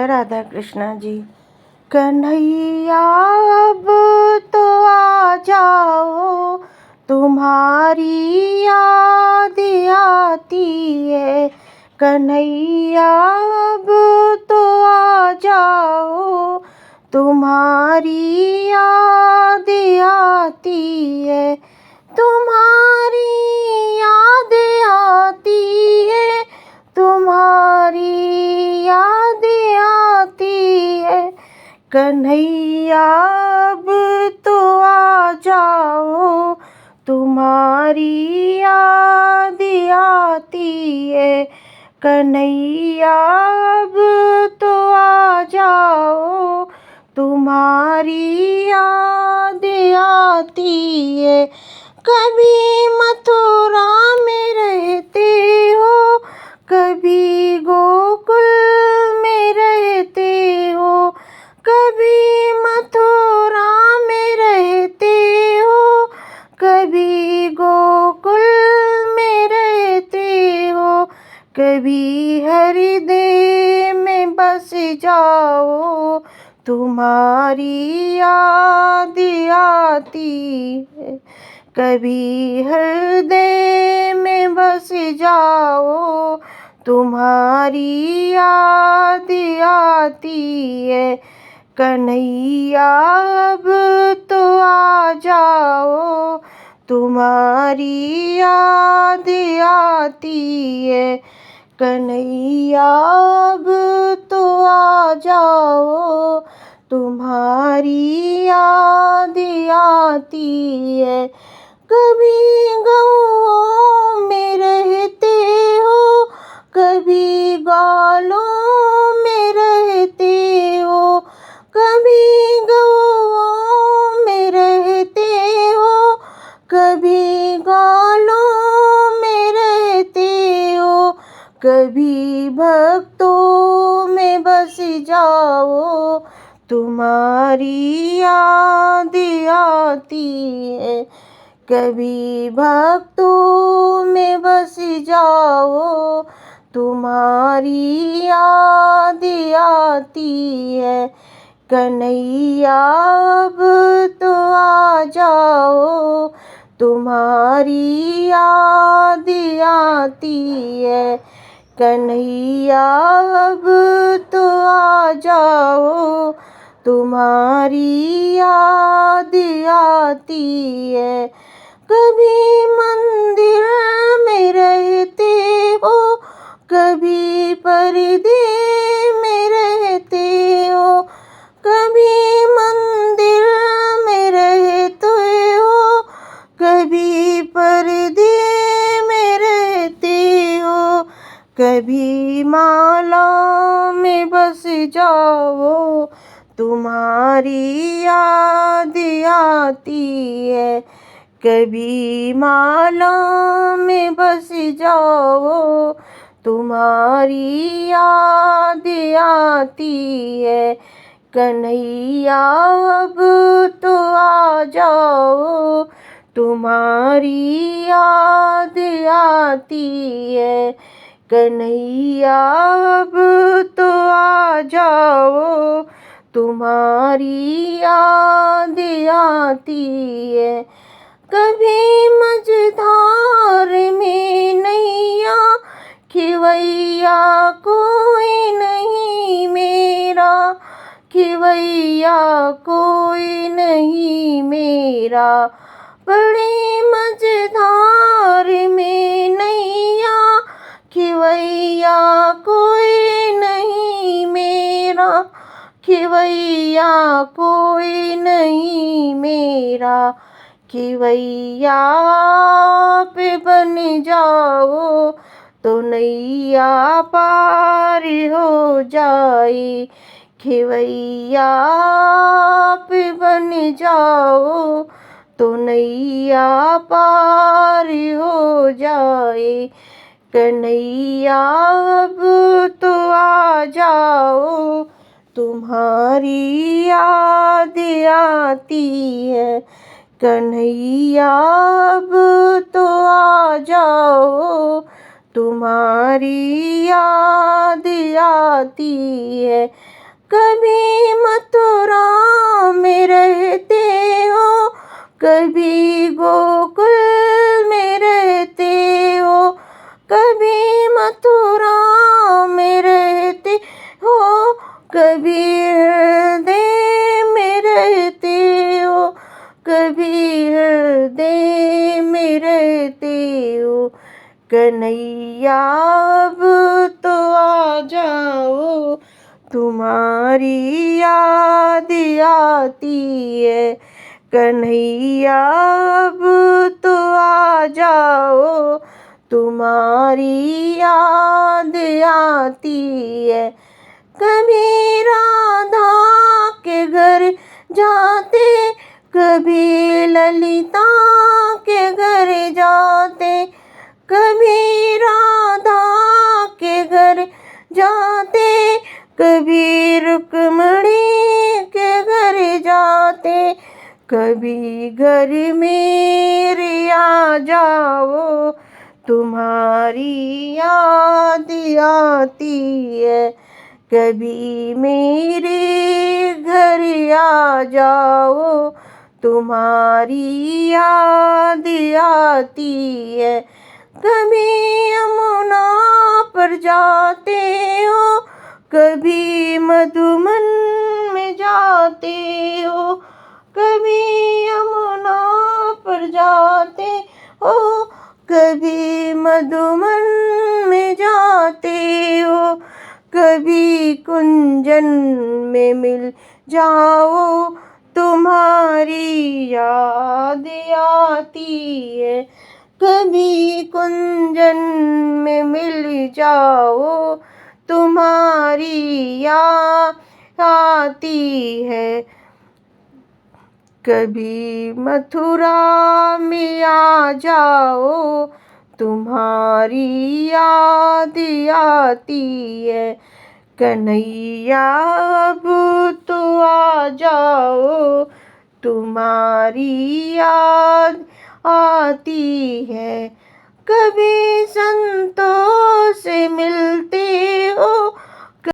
जय राधा कृष्णा जी। कन्हैया अब तो आ जाओ, तुम्हारी याद आती है। कन्हैया अब तो आ जाओ, तुम्हारी याद आती है। तुम्हारी याद आती है, तुम्हारी याद आती है। कन्हैया अब तो आ जाओ, तुम्हारी याद आती है। कन्हैया अब तो आ जाओ, तुम्हारी याद आती है। कभी मथुरा में रहते हो, कभी गोकुल में रहते हो। कभी मथुरा में रहते हो, कभी गोकुल में रहते हो। कभी हृदय में बस जाओ, तुम्हारी याद आती है। कभी हृदय में बस जाओ, तुम्हारी याद आती है। कन्हैया अब तो आ जाओ, तुम्हारी याद आती है। कन्हैया अब तो आ जाओ, तुम्हारी याद आती है। कभी गौओं में रहते हो, कभी ग्वालों में रहते हो। कभी गौओं में रहते हो, कभी ग्वालों में रहते हो। कभी भक्तों में बस जाओ, तुम्हारी याद आती है। कभी भक्तों में बस जाओ, तुम्हारी याद आती है। कन्हैया अब तो आ जाओ, तुम्हारी याद आती है। कन्हैया अब तो आ जाओ, तुम्हारी याद आती है। कभी मंदिर में रहते हो, कभी पर्दे में रहते हो। कभी मंदिर में रहते हो, कभी पर्दे में रहते हो। कभी माला में बस जाओ, तुम्हारी याद आती है। कभी माला में बस जाओ, तुम्हारी याद आती है। कन्हैया अब तो आ जाओ, तुम्हारी याद आती है। कन्हैया अब तो आ जाओ, तुम्हारी याद आती है। कभी मझधार में नैया, खिवैया कोई नहीं मेरा। खिवैया कोई नहीं मेरा। बड़ी मझधार में नैया, खिवैया कोई नहीं मेरा। खिवैया कोई नहीं मेरा। खिवैया पे बन जाओ, तो नैया पार हो जाए। खिवैया पे बन जाओ, तो नैया पार हो जाए। कन्हैया अब तो आ जाओ, तुम्हारी याद आती है। कन्हैया अब तो आ जाओ, तुम्हारी याद आती है। कभी मथुरा में रहते हो, कभी गोकुल में रहते हो, कभी मथुरा में रहते हो, कभी हृदय में रहते हो, कभी हृदय में रहते हो। कन्हैया अब तो आ जाओ, तुम्हारी याद आती है। कन्हैया अब तो आ जाओ, तुम्हारी याद आती है। कभी राधा के घर जाते, कभी ललिता के घर जाते, कभी राधा के घर जाते, कभी रुक्मणी के घर जाते, कभी घर मेरे आ जाओ, तुम्हारी याद आती है। कभी मेरे घर आ जाओ, तुम्हारी याद आती है। कभी यमुना पर जाते हो, कभी मधुमन में जाते हो, कभी यमुना पर जाते हो, कभी मधुमन में जाते हो, कभी कुंजन में मिल जाओ, तुम्हारी याद आती है। कभी कुंजन में मिल जाओ, तुम्हारी याद आती है। कभी मथुरा में आ जाओ, तुम्हारी याद आती है। कन्हैया अब तो आ जाओ, तुम्हारी याद आती है। कभी संतों से मिलते हो,